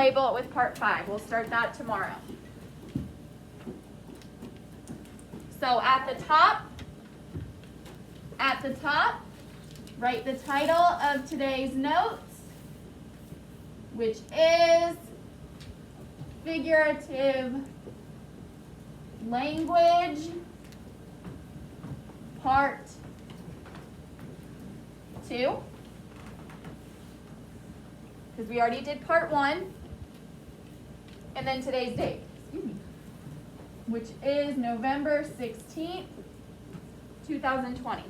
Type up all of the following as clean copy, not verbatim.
label it with part 5. We'll start that tomorrow. So at the top, write the title of today's notes, which is Figurative Language, Part 2. Because we already did part 1. And then today's date, which is November 16th, 2020.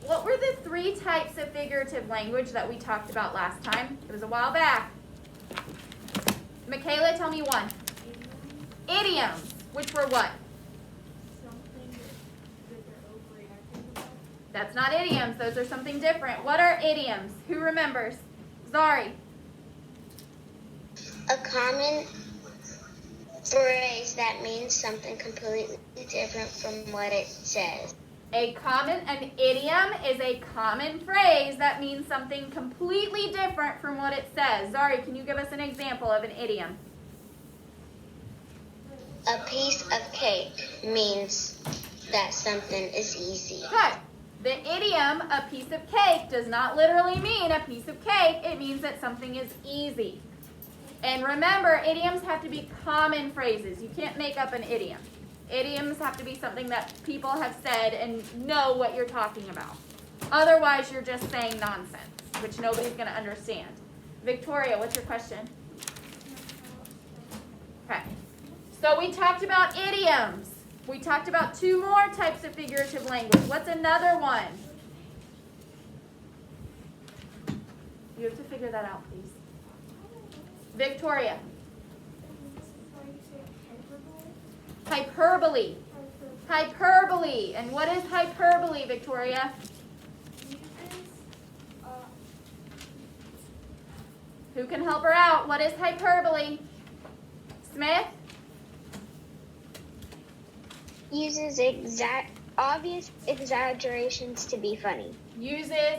What were the 3 types of figurative language that we talked about last time? It was a while back. Michaela, tell me one. Idioms, which were what? Something that they're overreacting about. That's not idioms. Those are something different. What are idioms? Who remembers? Zari. A common phrase that means something completely different from what it says. An idiom is a common phrase that means something completely different from what it says. Zari, can you give us an example of an idiom? A piece of cake means that something is easy. Good. The idiom, a piece of cake, does not literally mean a piece of cake. It means that something is easy. And remember, idioms have to be common phrases. You can't make up an idiom. Idioms have to be something that people have said and know what you're talking about. Otherwise, you're just saying nonsense, which nobody's going to understand. Victoria, what's your question? Okay. So we talked about idioms. We talked about 2 more types of figurative language. What's another one? You have to figure that out, please. Victoria. Hyperbole. Hyperbole. And what is hyperbole, Victoria? Who can help her out? What is hyperbole? Smith? Uses obvious exaggerations to be funny.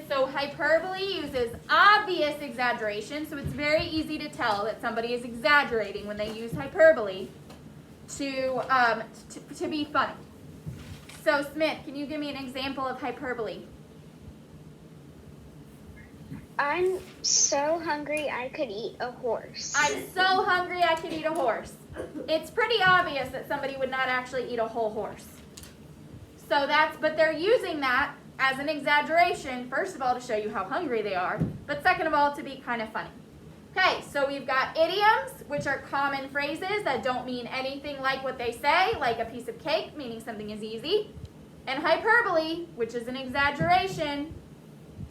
So hyperbole uses obvious exaggeration, so it's very easy to tell that somebody is exaggerating when they use hyperbole to be funny. So Smith, can you give me an example of hyperbole? I'm so hungry I could eat a horse. I'm so hungry I could eat a horse. It's pretty obvious that somebody would not actually eat a whole horse. But they're using that as an exaggeration, first of all, to show you how hungry they are, but second of all, to be kind of funny. Okay, so we've got idioms, which are common phrases that don't mean anything like what they say, like a piece of cake, meaning something is easy, and hyperbole, which is an exaggeration,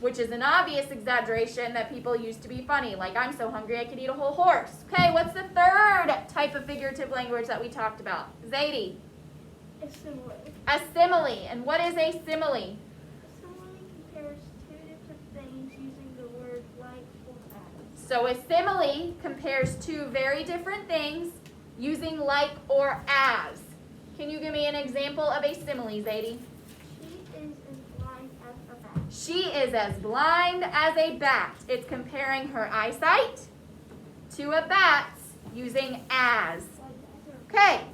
which is an obvious exaggeration that people use to be funny, like I'm so hungry I could eat a whole horse. Okay, what's the 3rd type of figurative language that we talked about? Zadie. A simile. A simile. And what is a simile? A simile compares 2 different things using the word like or as. So a simile compares 2 very different things using like or as. Can you give me an example of a simile, Zadie? She is as blind as a bat. It's comparing her eyesight to a bat's using as. Okay,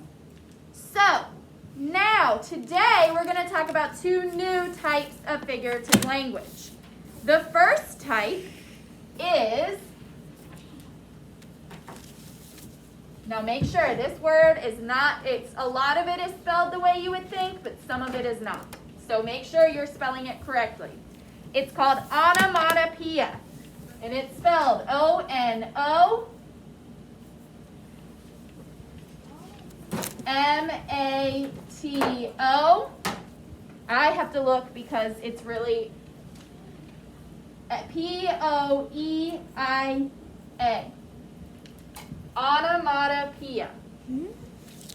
so now today we're going to talk about 2 new types of figurative language. The first type is, now make sure this word is not, a lot of it is spelled the way you would think, but some of it is not. So make sure you're spelling it correctly. It's called onomatopoeia, and it's spelled O-N-O-M-A-T-O. I have to look because it's really P-O-E-I-A. Onomatopoeia.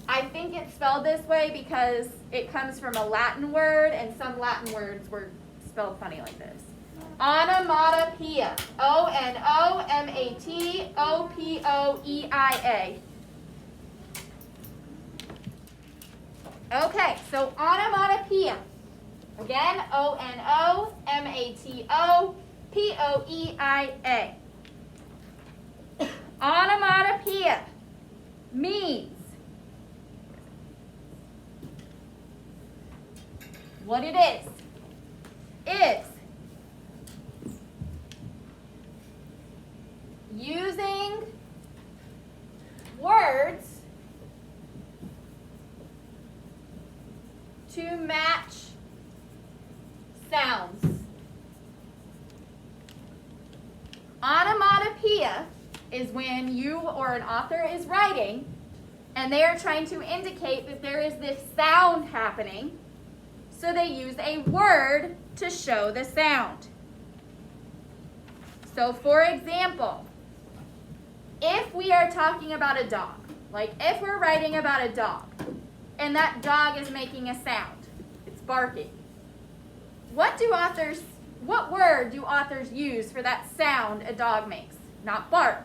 I think it's spelled this way because it comes from a Latin word, and some Latin words were spelled funny like this. Onomatopoeia. O-N-O-M-A-T-O-P-O-E-I-A. Okay, so onomatopoeia. Again, O-N-O-M-A-T-O-P-O-E-I-A. P-O-E-I-A. Onomatopoeia means what it is using words to match sounds. Onomatopoeia is when you or an author is writing and they are trying to indicate that there is this sound happening, so they use a word to show the sound. So for example, if we are talking about a dog, like if we're writing about a dog and that dog is making a sound, it's barking, what word do authors use for that sound a dog makes? Not bark.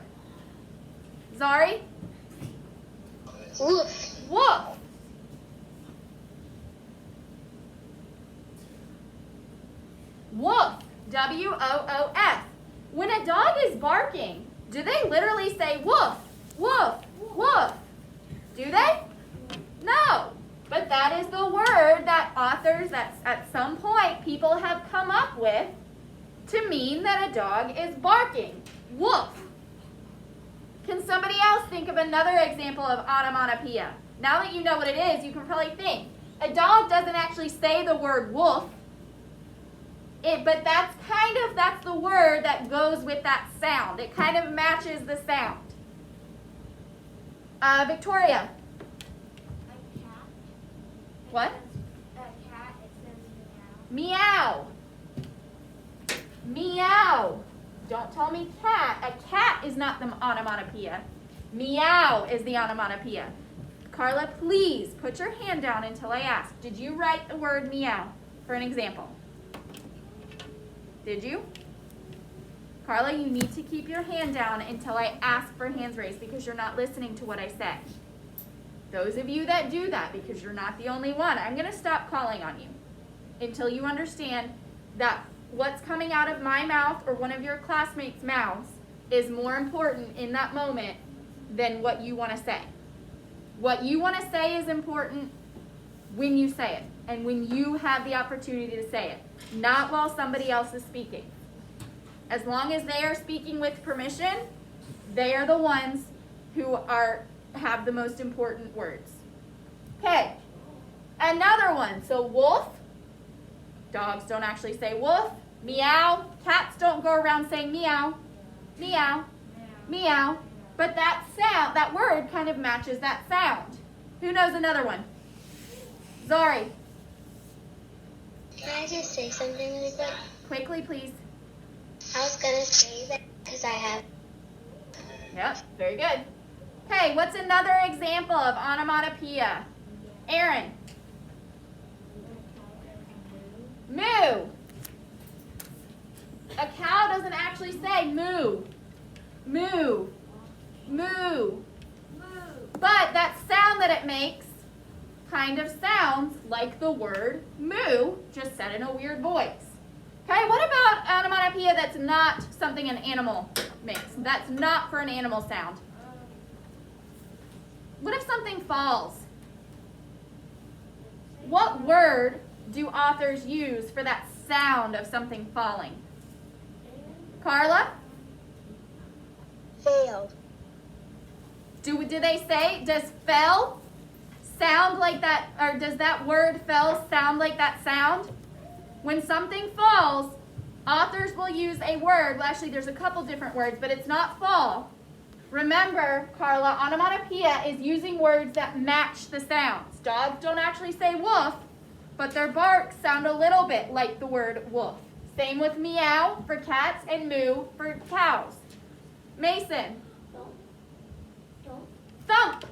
Zari? Woof. Woof. Woof. W-O-O-F. When a dog is barking, do they literally say woof, woof, woof? Do they? No. But that is the word that authors, that at some point people have come up with to mean that a dog is barking. Woof. Can somebody else think of another example of onomatopoeia? Now that you know what it is, you can probably think. A dog doesn't actually say the word woof, but that's the word that goes with that sound. It kind of matches the sound. Victoria. A cat. What? A cat, it says Meow. Meow. Don't tell me cat. A cat is not the onomatopoeia. Meow is the onomatopoeia. Carla, please put your hand down until I ask. Did you write the word meow for an example? Did you? Carla, you need to keep your hand down until I ask for hands raised because you're not listening to what I say. Those of you that do that, because you're not the only one, I'm going to stop calling on you until you understand that what's coming out of my mouth or one of your classmates' mouths is more important in that moment than what you want to say. What you want to say is important when you say it and when you have the opportunity to say it, not while somebody else is speaking. As long as they are speaking with permission, they are the ones who have the most important words. Okay, another one. So wolf, dogs don't actually say wolf. Meow, cats don't go around saying meow, meow, meow. But that sound, that word kind of matches that sound. Who knows another one? Zari. Can I just say something really quick? Quickly, please. I was going to say that because I have. Yep, very good. Okay, what's another example of onomatopoeia? Aaron. Moo. A cow doesn't actually say moo. Moo. Moo. But that sound that it makes kind of sounds like the word moo, just said in a weird voice. Okay, what about onomatopoeia that's not something an animal makes? That's not for an animal sound. What if something falls? What word do authors use for that sound of something falling? Carla? Failed. Do they say, does fell sound like that, or does that word fell sound like that sound? When something falls, authors will use a word. Well, actually, there's a couple different words, but it's not fall. Remember, Carla, onomatopoeia is using words that match the sounds. Dogs don't actually say woof, but their barks sound a little bit like the word woof. Same with meow for cats and moo for cows. Mason. Thump.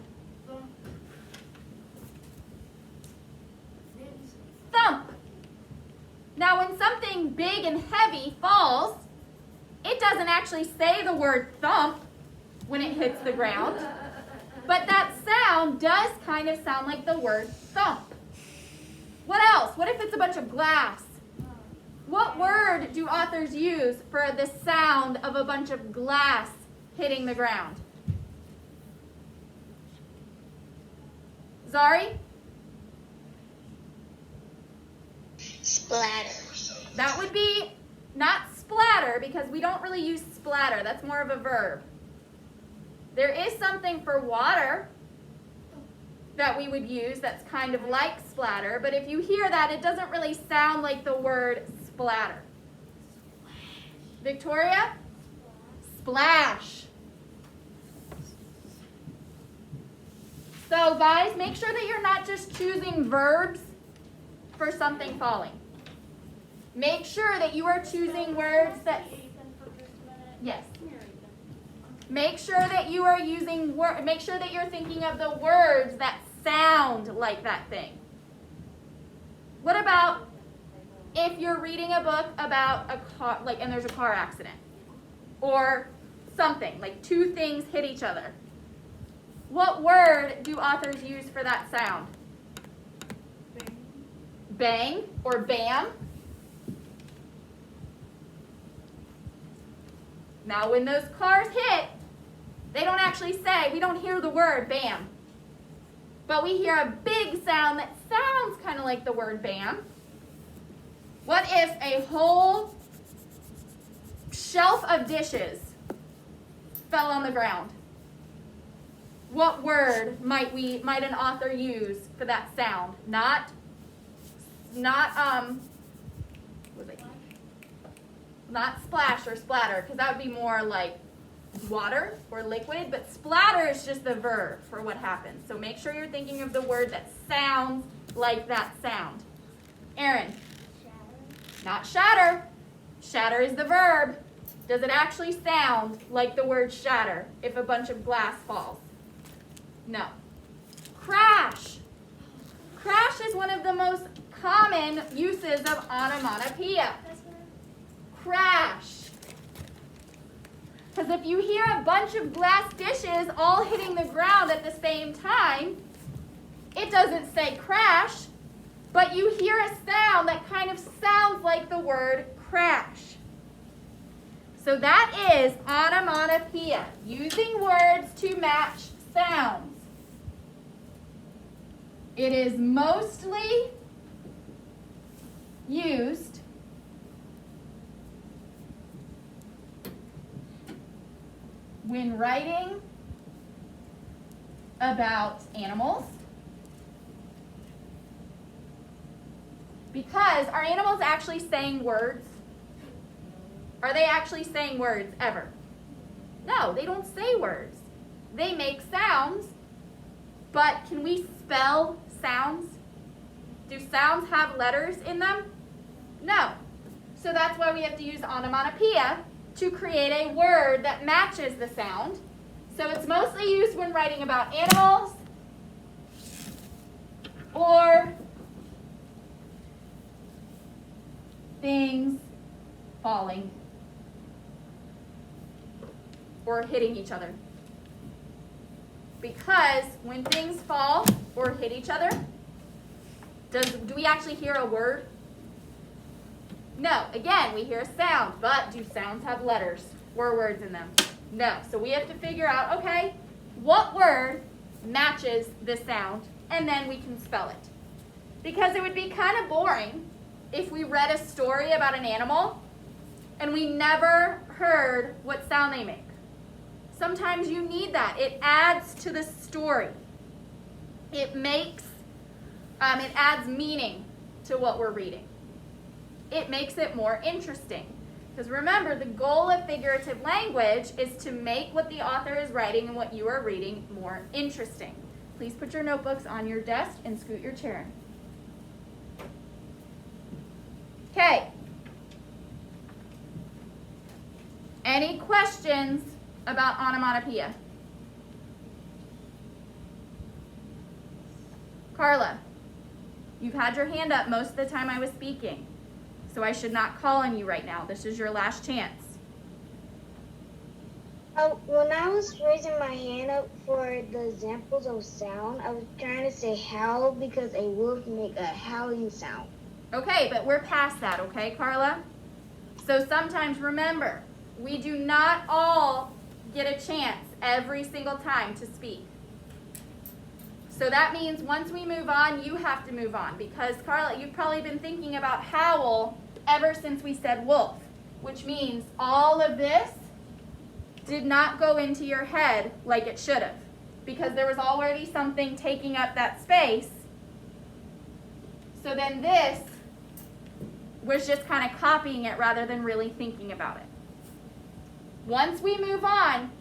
Thump. Now, when something big and heavy falls, it doesn't actually say the word thump when it hits the ground, but that sound does kind of sound like the word thump. What else? What if it's a bunch of glass? What word do authors use for the sound of a bunch of glass hitting the ground? Zari? Splatter. That would be not splatter, because we don't really use splatter. That's more of a verb. There is something for water that we would use that's kind of like splatter, but if you hear that, it doesn't really sound like the word splatter. Victoria? Splash. So guys, make sure that you're not just choosing verbs for something falling. Make sure that you are choosing words that... Yes. Make sure that you are using make sure that you're thinking of the words that sound like that thing. What about if you're reading a book about a car, like, and there's a car accident, or something like two things hit each other? What word do authors use for that sound? Bang. Bang or bam? Now, when those cars hit, they don't actually say, we don't hear the word bam. But we hear a big sound that sounds kind of like the word bam. What if a whole shelf of dishes fell on the ground? What word might an author use for that sound? Not splash or splatter, because that would be more like water or liquid, but splatter is just the verb for what happens. So make sure you're thinking of the word that sounds like that sound. Aaron? Shatter. Not shatter. Shatter is the verb. Does it actually sound like the word shatter if a bunch of glass falls? No. Crash. Crash is one of the most common uses of onomatopoeia. That's what Crash. Because if you hear a bunch of glass dishes all hitting the ground at the same time, it doesn't say crash, but you hear a sound that kind of sounds like the word crash. So that is onomatopoeia, using words to match sounds. It is mostly used when writing about animals, because are animals actually saying words? Are they actually saying words ever? No, they don't say words. They make sounds, but can we spell sounds? Do sounds have letters in them? No. So that's why we have to use onomatopoeia to create a word that matches the sound. So it's mostly used when writing about animals or things falling or hitting each other. Because when things fall or hit each other, do we actually hear a word? No. Again, we hear a sound, but do sounds have letters or words in them? No. So we have to figure out, okay, what word matches this sound, and then we can spell it. Because it would be kind of boring if we read a story about an animal and we never heard what sound they make. Sometimes you need that. It adds to the story. It adds meaning to what we're reading. It makes it more interesting. Because remember, the goal of figurative language is to make what the author is writing and what you are reading more interesting. Please put your notebooks on your desk and scoot your chair in. Okay. Any questions about onomatopoeia? Carla, you've had your hand up most of the time I was speaking, so I should not call on you right now. This is your last chance. When I was raising my hand up for the examples of sound, I was trying to say howl because a wolf make a howling sound. Okay, but we're past that, okay, Carla? So sometimes remember, we do not all get a chance every single time to speak. So that means once we move on, you have to move on. Because, Carla, you've probably been thinking about howl ever since we said wolf. Which means all of this did not go into your head like it should have. Because there was already something taking up that space. So then this was just kind of copying it rather than really thinking about it. Once we move on,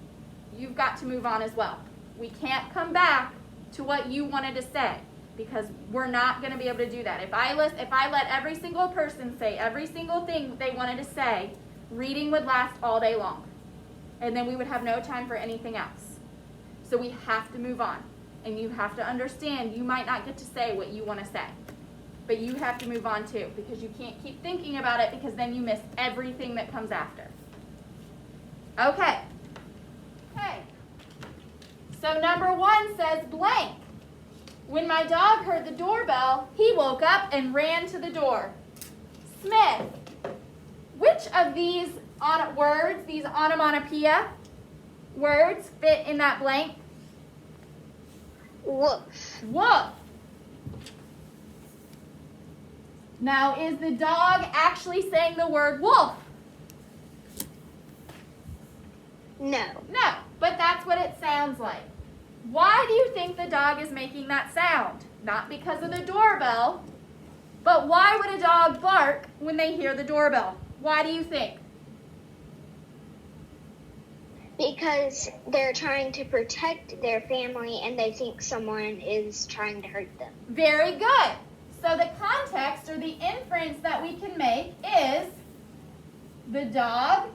you've got to move on as well. We can't come back to what you wanted to say because we're not going to be able to do that. If I let every single person say every single thing they wanted to say, reading would last all day long. And then we would have no time for anything else. So we have to move on. And you have to understand you might not get to say what you want to say. But you have to move on too because you can't keep thinking about it because then you miss everything that comes after. Okay. So number 1 says blank. When my dog heard the doorbell, he woke up and ran to the door. Smith. Which of these words, these onomatopoeia words, fit in that blank? Wolf. Wolf. Now, is the dog actually saying the word wolf? No. No, but that's what it sounds like. Why do you think the dog is making that sound? Not because of the doorbell, but why would a dog bark when they hear the doorbell? Why do you think? Because they're trying to protect their family and they think someone is trying to hurt them. Very good. So the context or the inference that we can make is the dog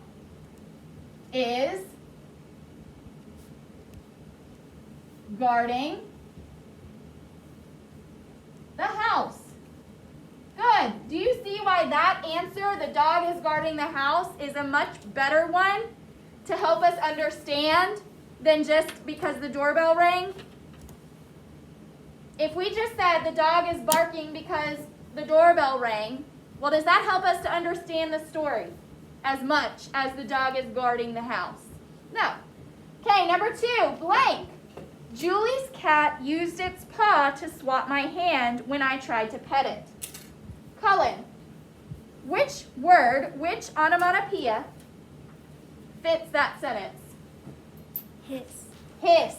is guarding the house. Good. Do you see why that answer, the dog is guarding the house, is a much better one to help us understand than just because the doorbell rang? If we just said the dog is barking because the doorbell rang, well, does that help us to understand the story as much as the dog is guarding the house? No. Okay, number 2, blank. Julie's cat used its paw to swat my hand when I tried to pet it. Cullen, which word, which onomatopoeia fits that sentence? Hiss. Hiss.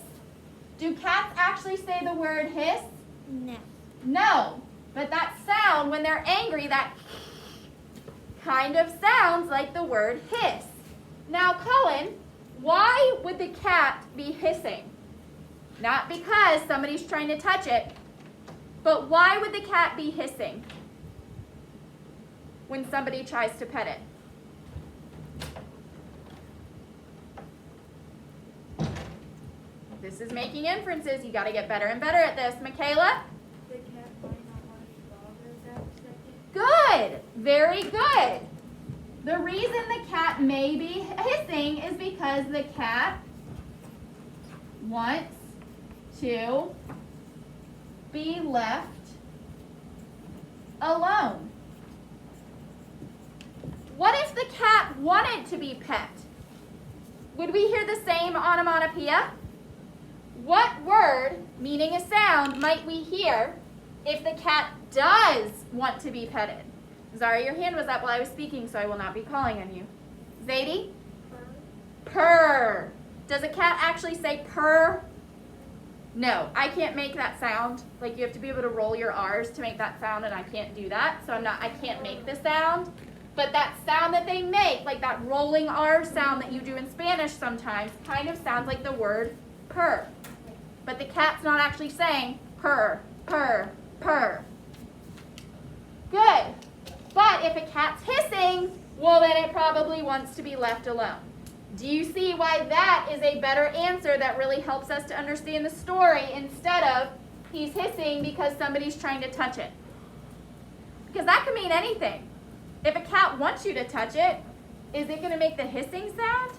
Do cats actually say the word hiss? No. No, but that sound, when they're angry, that kind of sounds like the word hiss. Now, Cullen, why would the cat be hissing? Not because somebody's trying to touch it, but why would the cat be hissing when somebody tries to pet it? This is making inferences. You got to get better and better at this. Michaela? The cat might not want to bother that second. Good. Very good. The reason the cat may be hissing is because the cat wants to be left alone. What if the cat wanted to be pet? Would we hear the same onomatopoeia? What word, meaning a sound, might we hear if the cat does want to be petted? Zara, your hand was up while I was speaking, so I will not be calling on you. Zadie? Purr. Does a cat actually say purr? No, I can't make that sound. Like, you have to be able to roll your R's to make that sound, and I can't do that, so I can't make the sound. But that sound that they make, like that rolling R sound that you do in Spanish sometimes, kind of sounds like the word purr. But the cat's not actually saying purr, purr, purr. Good. But if a cat's hissing, well, then it probably wants to be left alone. Do you see why that is a better answer that really helps us to understand the story instead of he's hissing because somebody's trying to touch it? Because that could mean anything. If a cat wants you to touch it, is it going to make the hissing sound?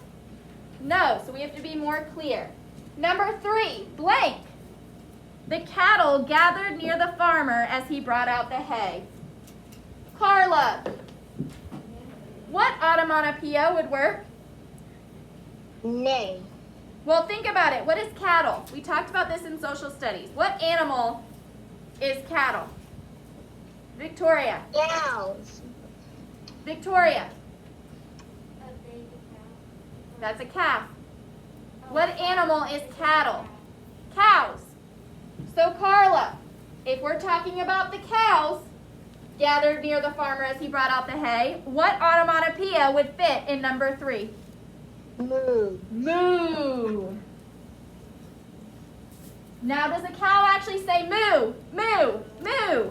No, so we have to be more clear. Number 3, blank. The cattle gathered near the farmer as he brought out the hay. Carla, what onomatopoeia would work? Nay. Well, think about it. What is cattle? We talked about this in social studies. What animal is cattle? Victoria. Cows. Victoria. A baby cow. That's a calf. What animal is cattle? Cows. So Carla, if we're talking about the cows gathered near the farmer as he brought out the hay, what onomatopoeia would fit in number 3? Moo. Moo. Now, does a cow actually say moo, moo, moo?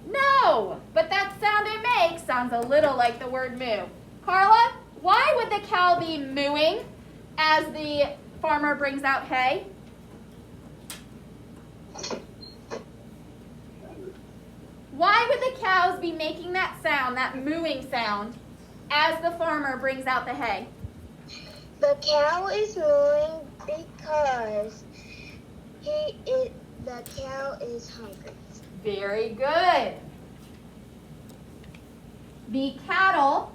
No, but that sound it makes sounds a little like the word moo. Carla, why would the cow be mooing as the farmer brings out hay? Why would the cows be making that sound, that mooing sound, as the farmer brings out the hay? The cow is mooing because the cow is hungry. Very good. The cattle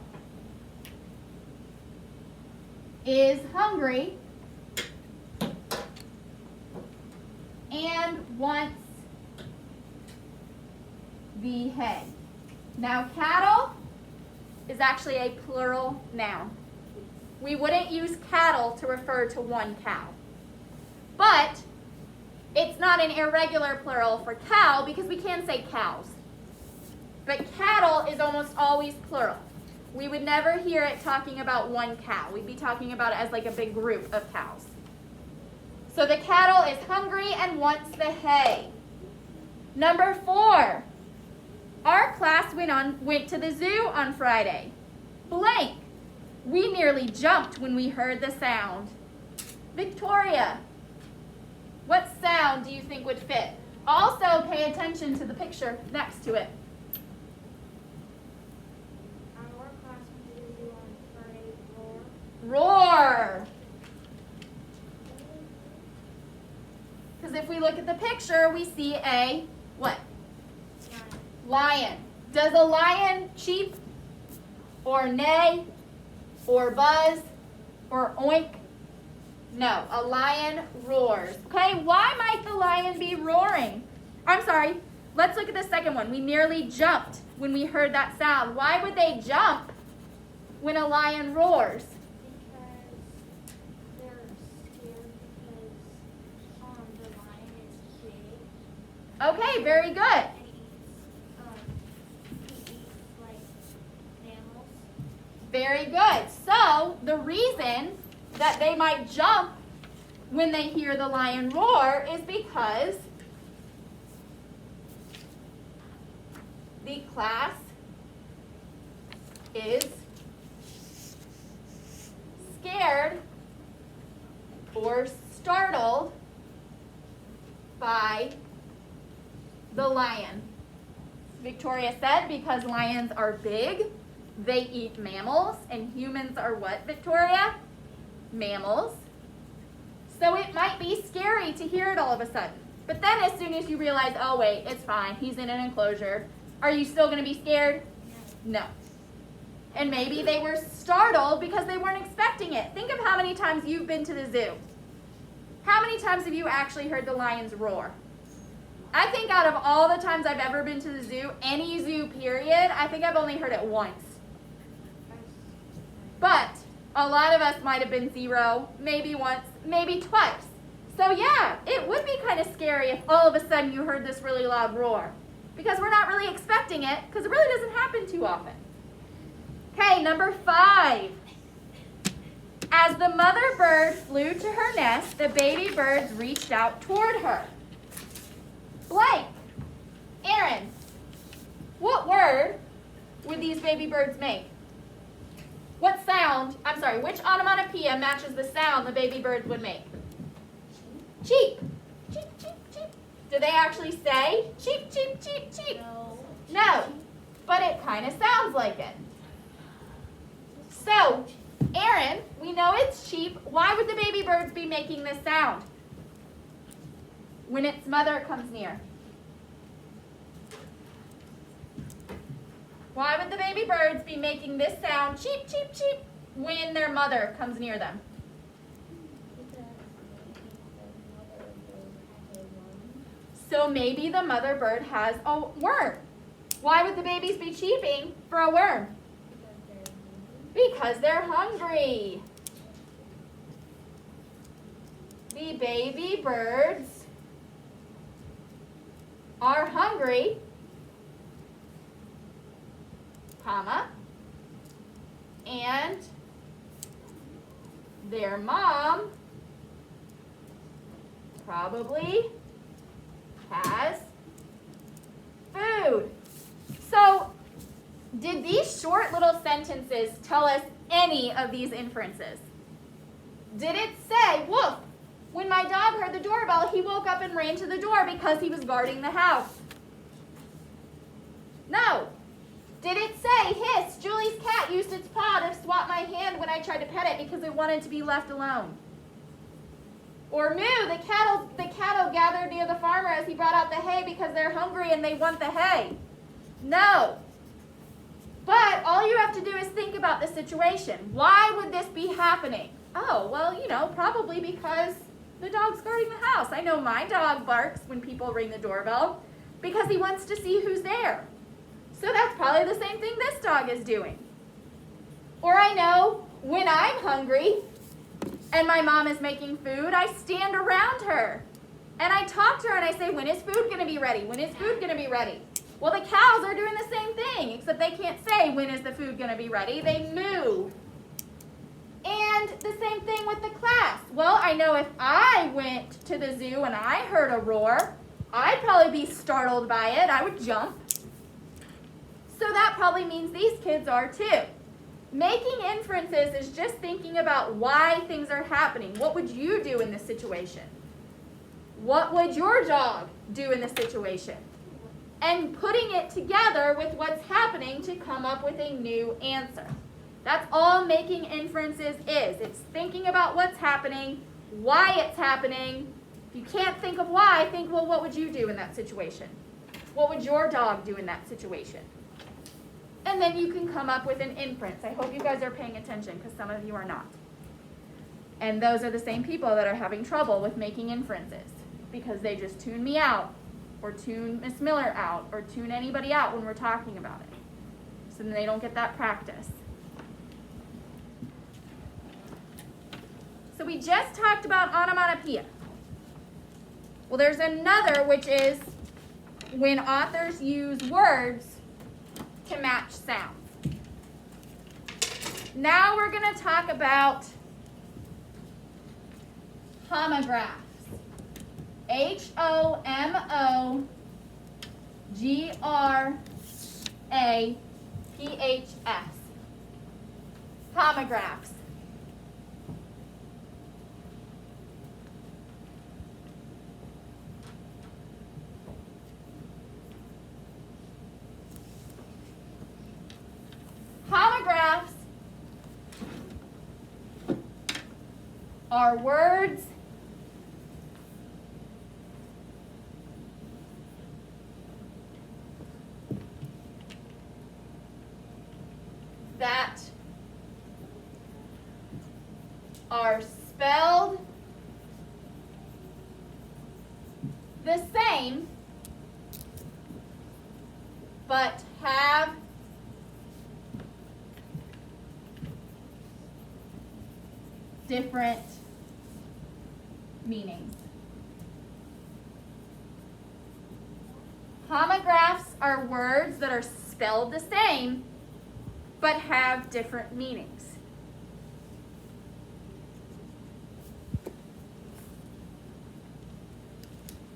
is hungry and wants the hay. Now, cattle is actually a plural noun. We wouldn't use cattle to refer to one cow. But it's not an irregular plural for cow because we can say cows. But cattle is almost always plural. We would never hear it talking about one cow. We'd be talking about it as like a big group of cows. So the cattle is hungry and wants the hay. Number 4. Our class went to the zoo on Friday. Blank. We nearly jumped when we heard the sound. Victoria, what sound do you think would fit? Also, pay attention to the picture next to it. Our class went to the zoo on Friday. Roar. Because if we look at the picture, we see a what? Lion. Does a lion cheep or neigh or buzz or oink? No, a lion roars. Okay, why might the lion be roaring? I'm sorry, let's look at the second one. We nearly jumped when we heard that sound. Why would they jump when a lion roars? Because they're scared because the lion is big. Okay, very good. And he eats like animals. Very good. So the reason that they might jump when they hear the lion roar is because the class is scared or startled by the lion. Victoria said because lions are big, they eat mammals, and humans are what, Victoria? Mammals. So it might be scary to hear it all of a sudden. But then as soon as you realize, oh wait, it's fine, he's in an enclosure, are you still going to be scared? No. And maybe they were startled because they weren't expecting it. Think of how many times you've been to the zoo. How many times have you actually heard the lions roar? I think out of all the times I've ever been to the zoo, any zoo period, I think I've only heard it once. But a lot of us might have been 0, maybe once, maybe twice. So yeah, it would be kind of scary if all of a sudden you heard this really loud roar. Because we're not really expecting it, because it really doesn't happen too often. Okay, number 5. As the mother bird flew to her nest, the baby birds reached out toward her. Blank. Aaron, what word would these baby birds make? What sound, which onomatopoeia matches the sound the baby birds would make? Cheep. Cheep, cheep, cheep. Do they actually say cheep, cheep, cheep, cheep? No, but it kind of sounds like it. So, Aaron, we know it's cheep. Why would the baby birds be making this sound when its mother comes near? Why would the baby birds be making this sound, cheep, cheep, cheep, when their mother comes near them? So maybe the mother bird has a worm. Why would the babies be cheeping for a worm? Because they're hungry. The baby birds are hungry, comma, and their mom probably has food. So, did these short little sentences tell us any of these inferences? Did it say, woof, when my dog heard the doorbell, he woke up and ran to the door because he was guarding the house? No. Did it say, hiss, Julie's cat used its paw to swat my hand when I tried to pet it because it wanted to be left alone? Or moo, the cattle gathered near the farmer as he brought out the hay because they're hungry and they want the hay? No. But all you have to do is think about the situation. Why would this be happening? Oh, well, probably because the dog's guarding the house. I know my dog barks when people ring the doorbell because he wants to see who's there. So that's probably the same thing this dog is doing. Or I know when I'm hungry and my mom is making food, I stand around her and I talk to her and I say, when is food going to be ready? When is food going to be ready? Well, the cows are doing the same thing, except they can't say, when is the food going to be ready? They moo. And the same thing with the class. Well, I know if I went to the zoo and I heard a roar, I'd probably be startled by it. I would jump. So that probably means these kids are too. Making inferences is just thinking about why things are happening. What would you do in this situation? What would your dog do in this situation? And putting it together with what's happening to come up with a new answer. That's all making inferences is. It's thinking about what's happening, why it's happening. If you can't think of why, think, well, what would you do in that situation? What would your dog do in that situation? And then you can come up with an inference. I hope you guys are paying attention because some of you are not. And those are the same people that are having trouble with making inferences because they just tune me out or tune Miss Miller out or tune anybody out when we're talking about it. So then they don't get that practice. So we just talked about onomatopoeia. Well, there's another, which is when authors use words to match sounds. Now we're going to talk about homographs. Homographs. Homographs. Homographs are words that are spelled the same but have different meanings. Homographs are words that are spelled the same but have different meanings.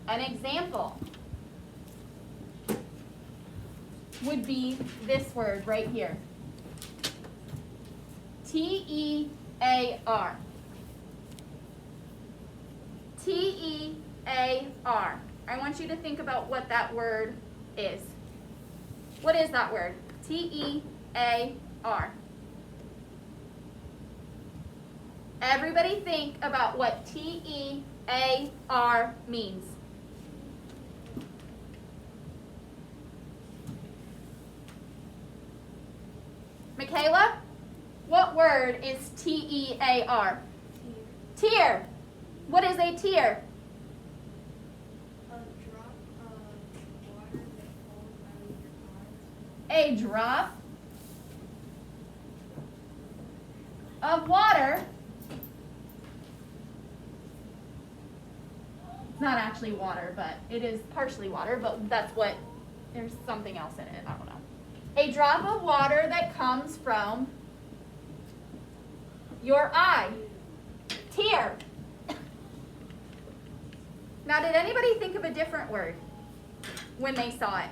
An example would be this word right here. T-E-A-R. T-E-A-R. I want you to think about what that word is. What is that word? T-E-A-R. Everybody think about what T-E-A-R means. Michaela, what word is T-E-A-R? Tear. What is a tear? A drop of water that falls out of your eyes. A drop of water. It's not actually water, but it is partially water, but that's what, there's something else in it, I don't know. A drop of water that comes from your eye. Tear. Now, did anybody think of a different word when they saw it?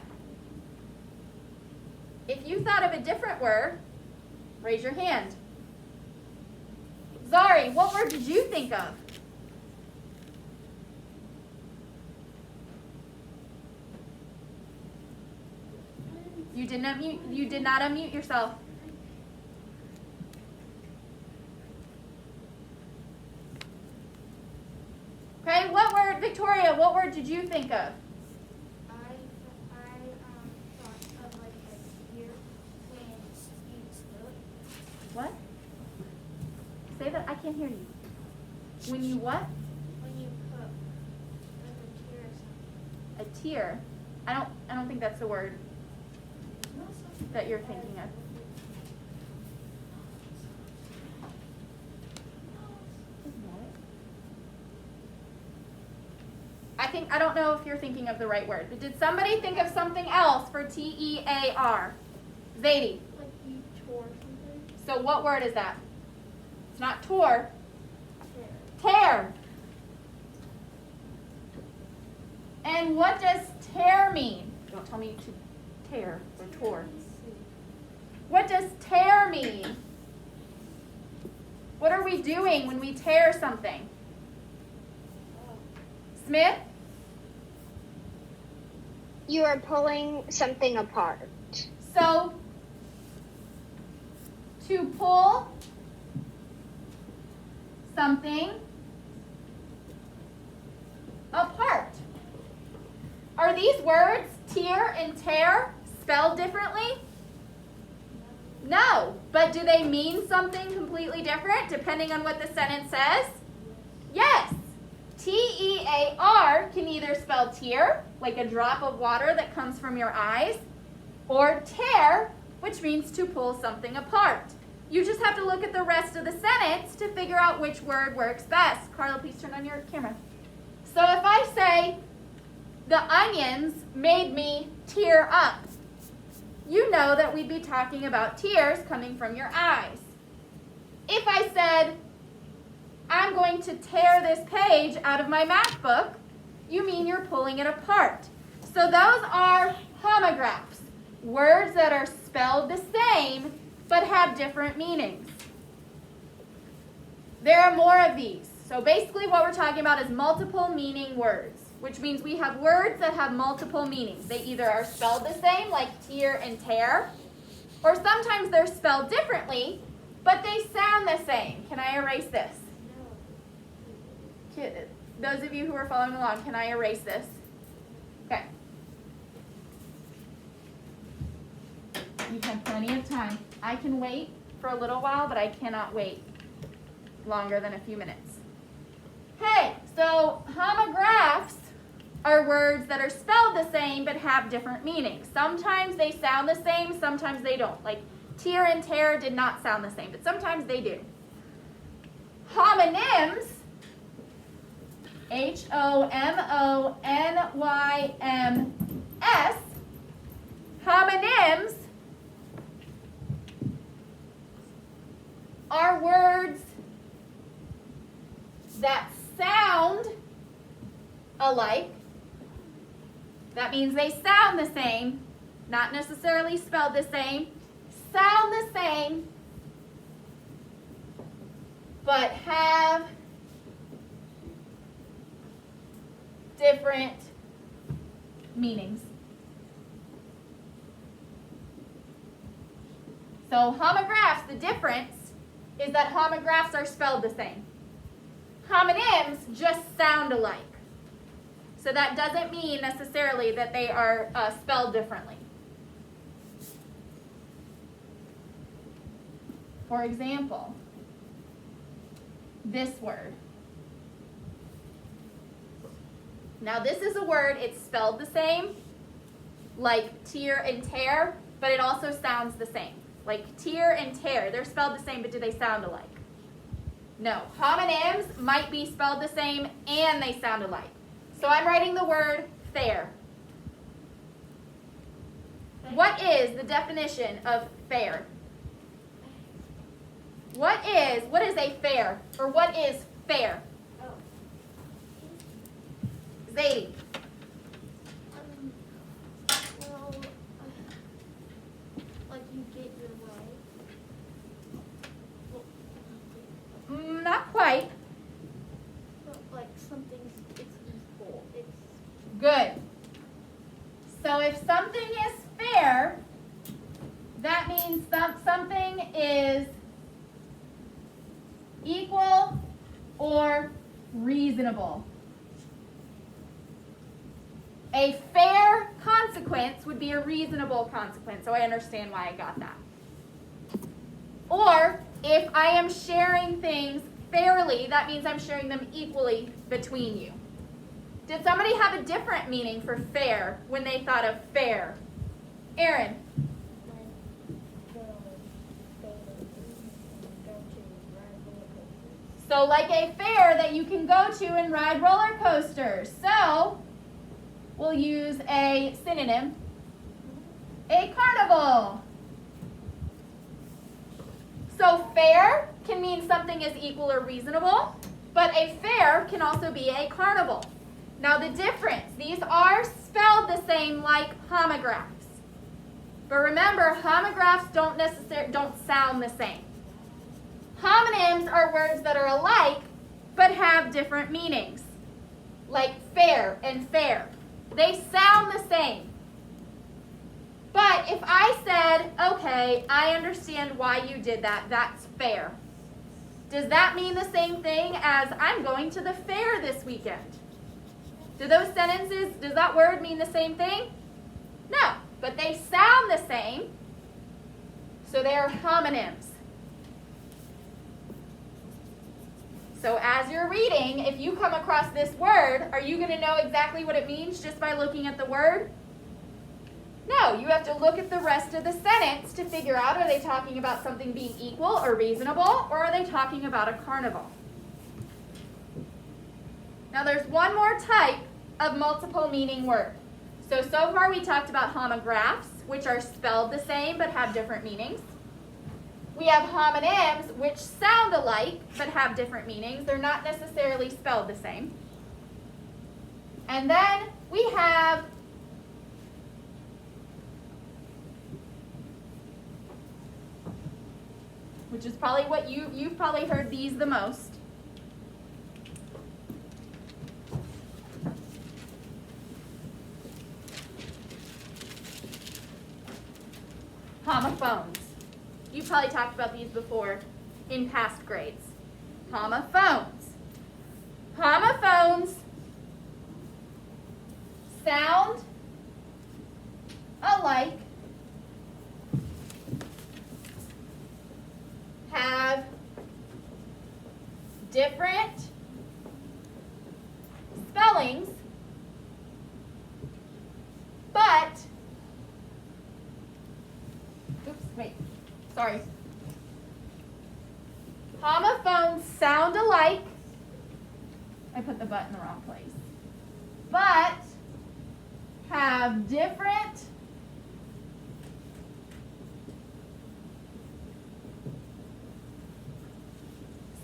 If you thought of a different word, raise your hand. Zari, what word did you think of? You did not unmute yourself. Okay, what word, Victoria, what word did you think of? I thought of like a tear when you spoke. What? Say that, I can't hear you. When you what? When you put like a tear or something. A tear. I don't think that's the word that you're thinking of. I don't know if you're thinking of the right word, but did somebody think of something else for T-E-A-R? Zadie. Like you tore something. So what word is that? It's not tore. Tear. Tear. And what does tear mean? Don't tell me to tear or tore. What does tear mean? What are we doing when we tear something? Smith? You are pulling something apart. So, to pull something apart. Are these words, tear and tear, spelled differently? No, but do they mean something completely different depending on what the sentence says? Yes. T-E-A-R can either spell tear, like a drop of water that comes from your eyes, or tear, which means to pull something apart. You just have to look at the rest of the sentence to figure out which word works best. Carla, please turn on your camera. So if I say, the onions made me tear up, you know that we'd be talking about tears coming from your eyes. If I said, I'm going to tear this page out of my math book, you mean you're pulling it apart. So those are homographs, words that are spelled the same but have different meanings. There are more of these. So basically what we're talking about is multiple meaning words, which means we have words that have multiple meanings. They either are spelled the same, like tear and tear, or sometimes they're spelled differently, but they sound the same. Can I erase this? Those of you who are following along, can I erase this? Okay. You have plenty of time. I can wait for a little while, but I cannot wait longer than a few minutes. Okay, so homographs are words that are spelled the same but have different meanings. Sometimes they sound the same, sometimes they don't. Like tear and tear did not sound the same, but sometimes they do. Homonyms, H-O-M-O-N-Y-M-S, homonyms are words that sound alike. That means they sound the same, not necessarily spelled the same, sound the same, but have different meanings. So homographs, the difference is that homographs are spelled the same. Homonyms just sound alike. So that doesn't mean necessarily that they are spelled differently. For example, this word. Now this is a word, it's spelled the same, like tear and tear, but it also sounds the same. Like tear and tear, they're spelled the same, but do they sound alike? No. Homonyms might be spelled the same and they sound alike. So I'm writing the word fair. What is the definition of fair? What is a fair? Or what is fair? Oh. Zadie. Well, like you get your way. Well, Not quite. but like something's it's equal. It's Good. So if something is fair, that means something is equal or reasonable. A fair consequence would be a reasonable consequence, so I understand why I got that. Or if I am sharing things fairly, that means I'm sharing them equally between you. Did somebody have a different meaning for fair when they thought of fair? Aaron. So like a fair that you can go to and ride roller coasters. So we'll use a synonym, a carnival. So fair can mean something is equal or reasonable, but a fair can also be a carnival. Now the difference, these are spelled the same like homographs. But remember, homographs don't sound the same. Homonyms are words that are alike but have different meanings. Like fair and fair. They sound the same. But if I said, okay, I understand why you did that, that's fair. Does that mean the same thing as I'm going to the fair this weekend? Do those sentences, does that word mean the same thing? No, but they sound the same, so they are homonyms. So as you're reading, if you come across this word, are you going to know exactly what it means just by looking at the word? No, you have to look at the rest of the sentence to figure out, are they talking about something being equal or reasonable, or are they talking about a carnival? Now there's one more type of multiple meaning word. So far we talked about homographs, which are spelled the same but have different meanings. We have homonyms, which sound alike but have different meanings. They're not necessarily spelled the same. And then we have which is probably what you've probably heard these the most. Homophones. You probably talked about these before in past grades. Homophones. Homophones sound alike, have different spellings, but, sorry. Homophones sound alike. I put the but in the wrong place. But have different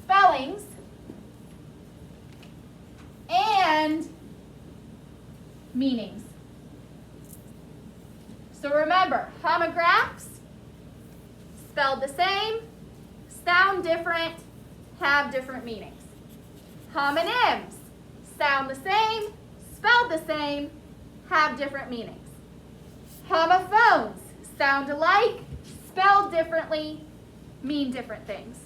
spellings and meanings. So remember, homographs, spelled the same, sound different, have different meanings. Homonyms, sound the same, spelled the same, have different meanings. Homophones, sound alike, spelled differently, mean different things.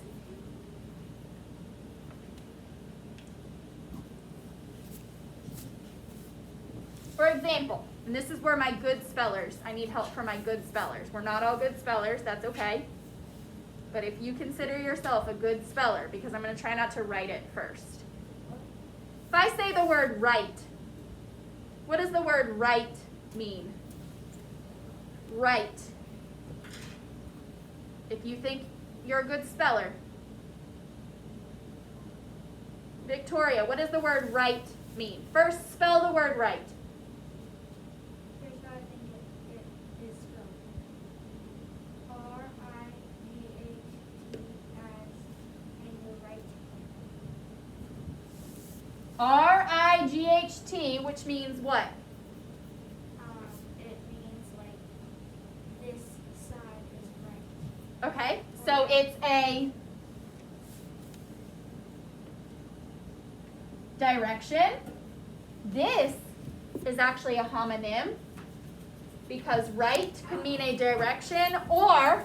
For example, and this is where my good spellers, I need help from my good spellers. We're not all good spellers, that's okay. But if you consider yourself a good speller, because I'm going to try not to write it first. If I say the word right, what does the word right mean? Right. If you think you're a good speller. Victoria, what does the word right mean? First, spell the word right. Here's how I think it is spelled. R-I-G-H-T as in the right. R-I-G-H-T, which means what? It means like this side is right. Okay, so it's a direction. This is actually a homonym because right could mean a direction or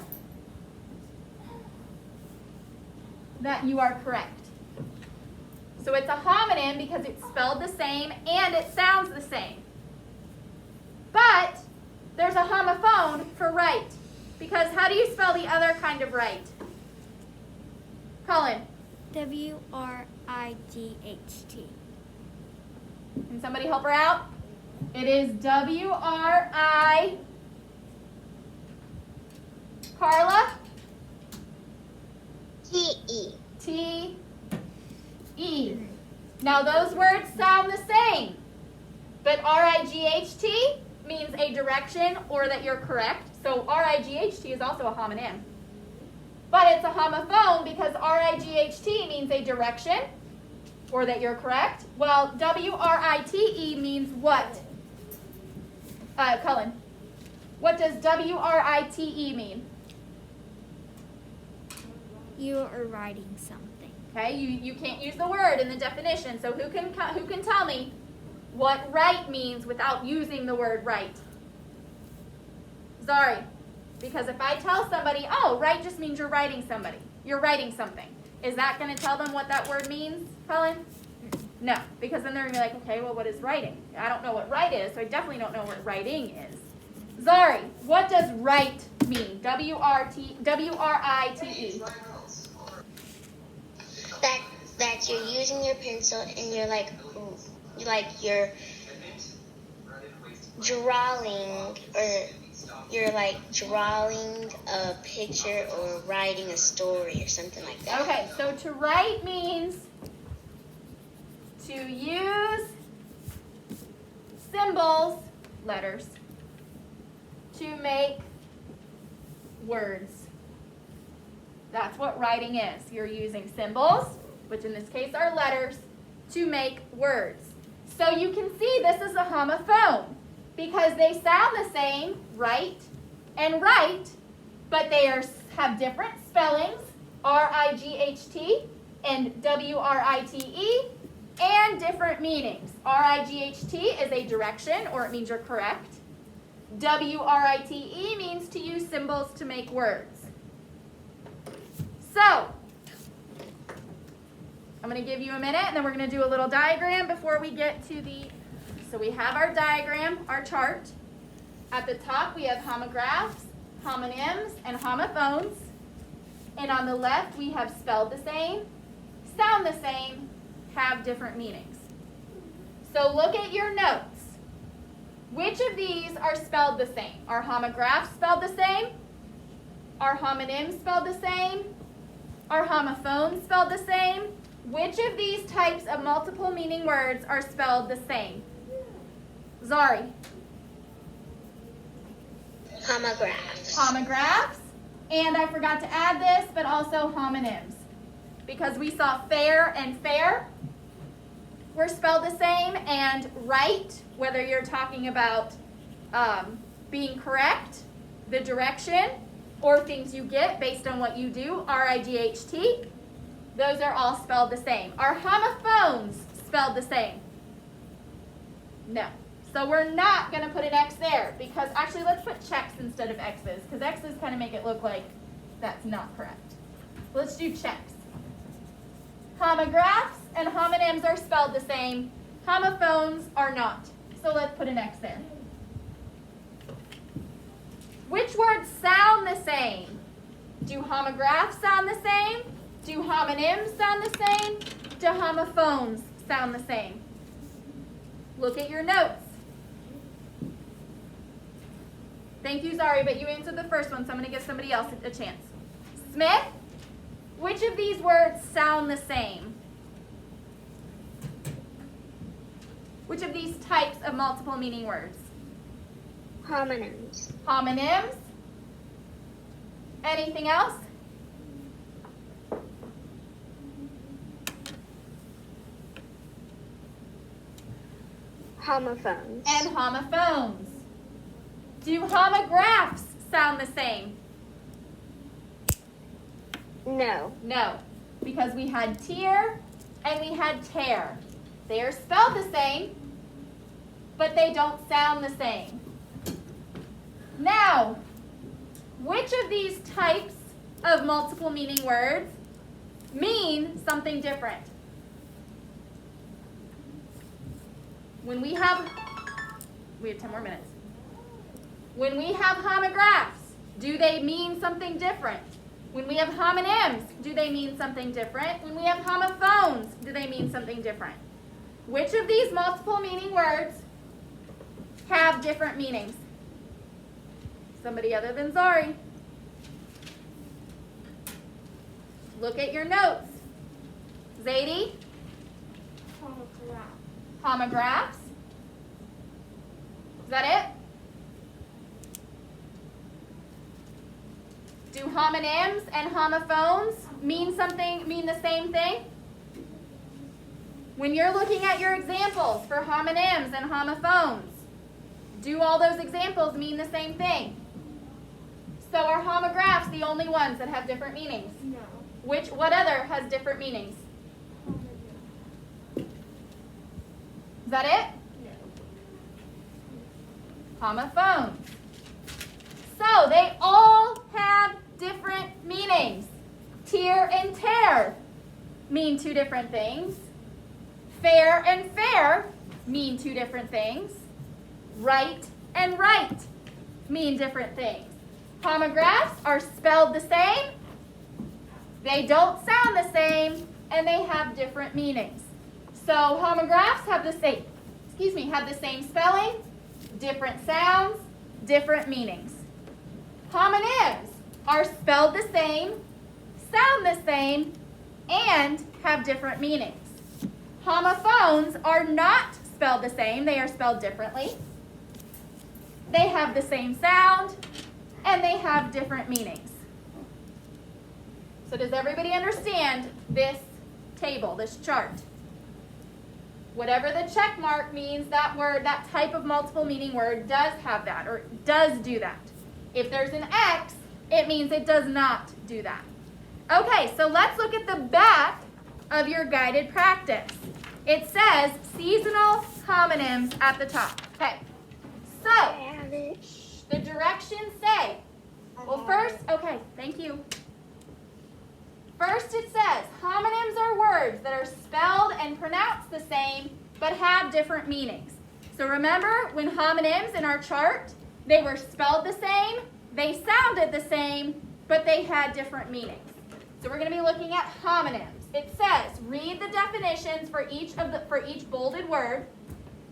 that you are correct. So it's a homonym because it's spelled the same and it sounds the same. But there's a homophone for right because how do you spell the other kind of right? Colin. W-R-I-G-H-T. Can somebody help her out? It is W-R-I. Carla? T-E. T-E. Now those words sound the same, but R-I-G-H-T means a direction or that you're correct. So R-I-G-H-T is also a homonym. But it's a homophone because R-I-G-H-T means a direction or that you're correct. Well, W-R-I-T-E means what? Cullen. What does W-R-I-T-E mean? You are writing something. Okay, you can't use the word in the definition. So who can tell me what right means without using the word right? Zari. Because if I tell somebody, oh, right just means you're writing somebody. You're writing something. Is that going to tell them what that word means, Colin? No, because then they're going to be like, okay, well, what is writing? I don't know what right is, so I definitely don't know what writing is. Zari, what does right mean? W-R-I-T-E. That you're using your pencil and you're you're drawing or you're like drawing a picture or writing a story or something like that. Okay, so to write means to use symbols, letters, to make words. That's what writing is. You're using symbols, which in this case are letters, to make words. So you can see this is a homophone because they sound the same, right and right, but they have different spellings, R-I-G-H-T and W-R-I-T-E, and different meanings. R-I-G-H-T is a direction, or it means you're correct. W-R-I-T-E means to use symbols to make words. So, I'm going to give you a minute, and then we're going to do a little diagram before we get to so we have our diagram, our chart. At the top, we have homographs, homonyms, and homophones. And on the left, we have spelled the same, sound the same, have different meanings. So look at your notes. Which of these are spelled the same? Are homographs spelled the same? Are homonyms spelled the same? Are homophones spelled the same? Which of these types of multiple meaning words are spelled the same? Zari. Homographs. Homographs. And I forgot to add this, but also homonyms. Because we saw fair and fair were spelled the same, and right, whether you're talking about being correct, the direction, or things you get based on what you do, R-I-G-H-T, those are all spelled the same. Are homophones spelled the same? No. So we're not going to put an X there, because actually let's put checks instead of X's, because X's kind of make it look like that's not correct. Let's do checks. Homographs and homonyms are spelled the same. Homophones are not. So let's put an X there. Which words sound the same? Do homographs sound the same? Do homonyms sound the same? Do homophones sound the same? Look at your notes. Thank you, Zari, but you answered the first one, so I'm going to give somebody else a chance. Smith, which of these words sound the same? Which of these types of multiple meaning words? Homonyms. Homonyms. Anything else? Homophones. And homophones. Do homographs sound the same? No. No, because we had tear and we had tear. They are spelled the same, but they don't sound the same. Now, which of these types of multiple meaning words mean something different? When we have 10 more minutes. When we have homographs, do they mean something different? When we have homonyms, do they mean something different? When we have homophones, do they mean something different? Which of these multiple meaning words have different meanings? Somebody other than Zari. Look at your notes. Zadie? Homograph. Homographs. Is that it? Do homonyms and homophones mean the same thing? When you're looking at your examples for homonyms and homophones, do all those examples mean the same thing? So are homographs the only ones that have different meanings? No. What other has different meanings? Homonym. Is that it? No. Homophones. So they all have different meanings. Tear and tear mean two different things. Fair and fair mean two different things. Right and right mean different things. Homographs are spelled the same, they don't sound the same, and they have different meanings. So homographs have the same spelling, different sounds, different meanings. Homonyms are spelled the same, sound the same, and have different meanings. Homophones are not spelled the same, they are spelled differently. They have the same sound, and they have different meanings. So does everybody understand this table, this chart? Whatever the check mark means, that word, that type of multiple meaning word does have that, or does do that. If there's an X, it means it does not do that. Okay, so let's look at the back of your guided practice. It says seasonal homonyms at the top. Okay, so the directions say, well first, okay, thank you. First it says, homonyms are words that are spelled and pronounced the same, but have different meanings. So remember, when homonyms in our chart, they were spelled the same, they sounded the same, but they had different meanings. So we're going to be looking at homonyms. It says, read the definitions for each bolded word,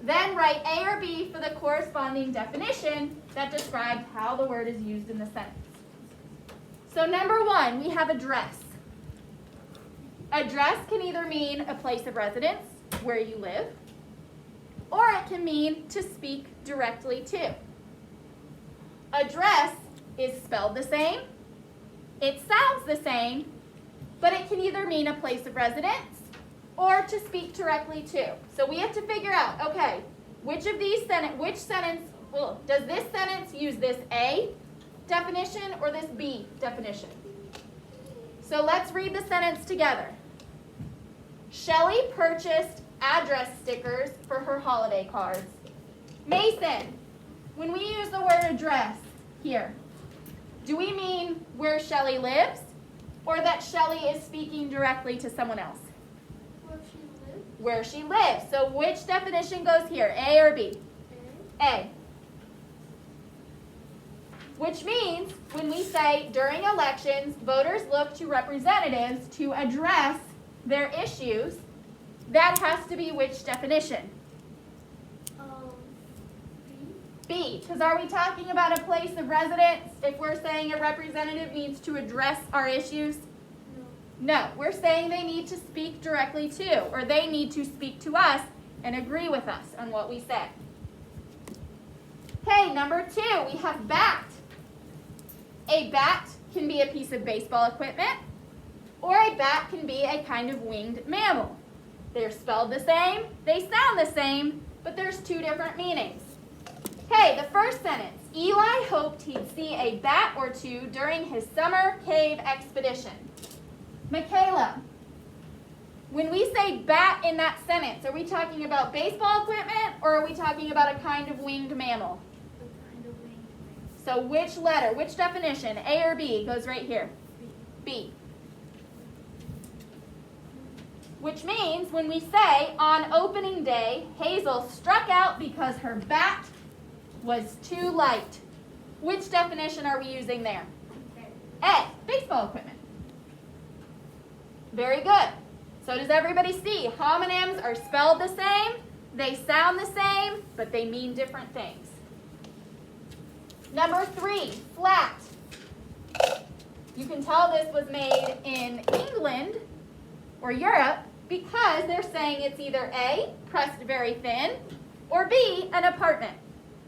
then write A or B for the corresponding definition that describes how the word is used in the sentence. So number one, we have address. Address can either mean a place of residence, where you live, or it can mean to speak directly to. Address is spelled the same, it sounds the same, but it can either mean a place of residence or to speak directly to. So we have to figure out, okay, which sentence, does this sentence use this A definition or this B definition? So let's read the sentence together. Shelley purchased address stickers for her holiday cards. Mason, when we use the word address here, do we mean where Shelley lives or that Shelley is speaking directly to someone else? Where she lives. Where she lives. So which definition goes here, A or B? A. A. Which means when we say during elections, voters look to representatives to address their issues, that has to be which definition? B. Because are we talking about a place of residence if we're saying a representative needs to address our issues? No. We're saying they need to speak directly to, or they need to speak to us and agree with us on what we say. Okay, number 2, we have bat. A bat can be a piece of baseball equipment, or a bat can be a kind of winged mammal. They're spelled the same, they sound the same, but there's 2 different meanings. Okay, the first sentence. Eli hoped he'd see a bat or 2 during his summer cave expedition. Michaela, when we say bat in that sentence, are we talking about baseball equipment or are we talking about a kind of winged mammal? So which letter, which definition, A or B, goes right here? B. Which means when we say on opening day, Hazel struck out because her bat was too light. Which definition are we using there? A, baseball equipment. Very good. So does everybody see? Homonyms are spelled the same, they sound the same, but they mean different things. Number 3, flat. You can tell this was made in England or Europe because they're saying it's either A, pressed very thin, or B, an apartment.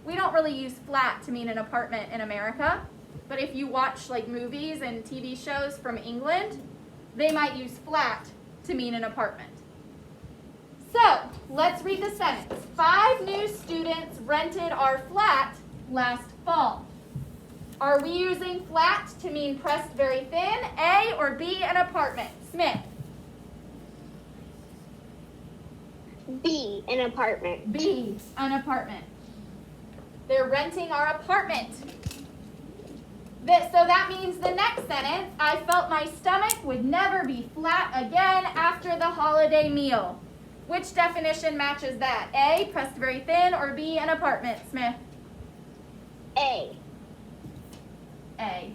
We don't really use flat to mean an apartment in America, but if you watch like movies and TV shows from England, they might use flat to mean an apartment. So, let's read the sentence. 5 new students rented our flat last fall. Are we using flat to mean pressed very thin, A, or B, an apartment? Smith. B, an apartment. B, an apartment. They're renting our apartment. So that means the next sentence, I felt my stomach would never be flat again after the holiday meal. Which definition matches that? A, pressed very thin, or B, an apartment? Smith. A. A.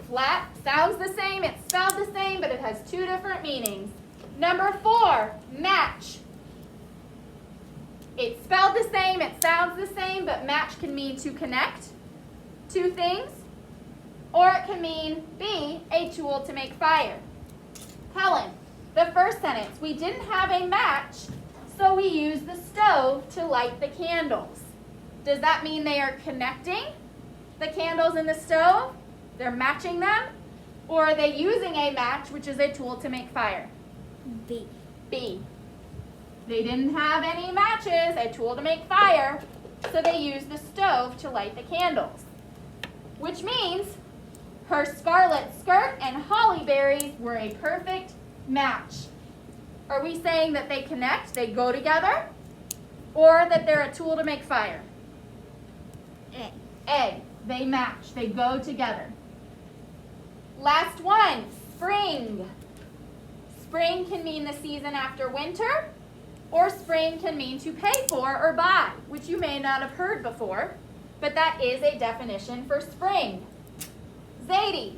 Flat sounds the same, it's spelled the same, but it has 2 different meanings. Number 4, match. It's spelled the same, it sounds the same, but match can mean to connect 2 things, or it can mean B, a tool to make fire. Helen, the first sentence, we didn't have a match, so we used the stove to light the candles. Does that mean they are connecting the candles in the stove? They're matching them? Or are they using a match, which is a tool to make fire? B. B. They didn't have any matches, a tool to make fire, so they used the stove to light the candles. Which means her scarlet skirt and holly berries were a perfect match. Are we saying that they connect, they go together, or that they're a tool to make fire? A. A. They match, they go together. Last one, spring. Spring can mean the season after winter, or spring can mean to pay for or buy, which you may not have heard before, but that is a definition for spring. Zadie,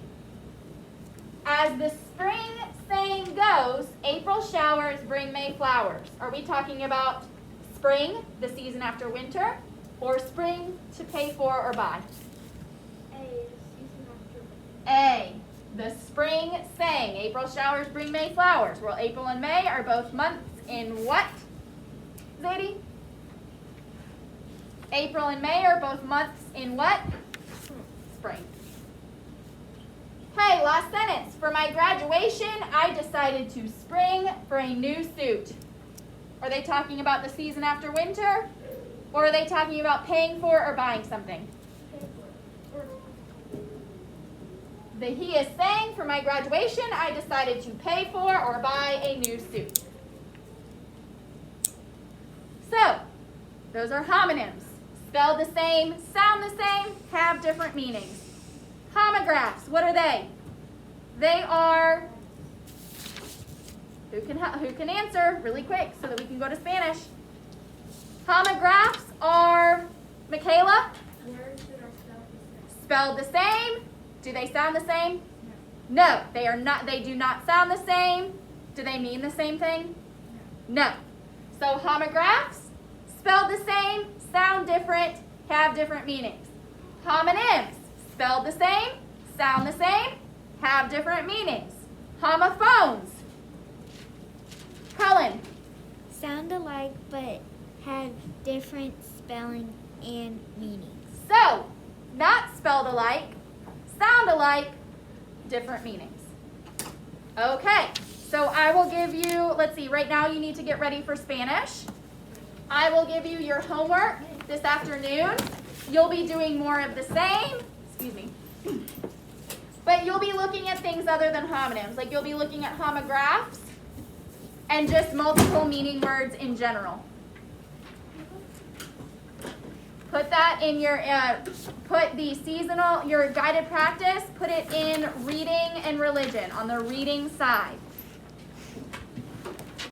as the spring saying goes, April showers bring May flowers. Are we talking about spring, the season after winter, or spring to pay for or buy? A, season after. A, the spring saying, April showers bring May flowers. Well, April and May are both months in what, Zadie? April and May are both months in what? Spring. Okay, last sentence. For my graduation, I decided to spring for a new suit. Are they talking about the season after winter? Or are they talking about paying for or buying something? He is saying, for my graduation, I decided to pay for or buy a new suit. So, those are homonyms. Spelled the same, sound the same, have different meanings. Homographs, what are they? They are, who can answer really quick so that we can go to Spanish? Homographs are, Michaela? Words that are Spelled the same. Do they sound the same? No, they are not. They do not sound the same. Do they mean the same thing? No. So homographs, spelled the same, sound different, have different meanings. Homonyms, spelled the same, sound the same, have different meanings. Homophones. Cullen. Sound alike but have different spelling and meanings. So, not spelled alike, sound alike, different meanings. Okay, so I will give you, let's see, right now you need to get ready for Spanish. I will give you your homework this afternoon. You'll be doing more of the same, excuse me, but you'll be looking at things other than homonyms. Like you'll be looking at homographs and just multiple meaning words in general. Put that in your, put the seasonal, your guided practice, put it in reading and religion on the reading side.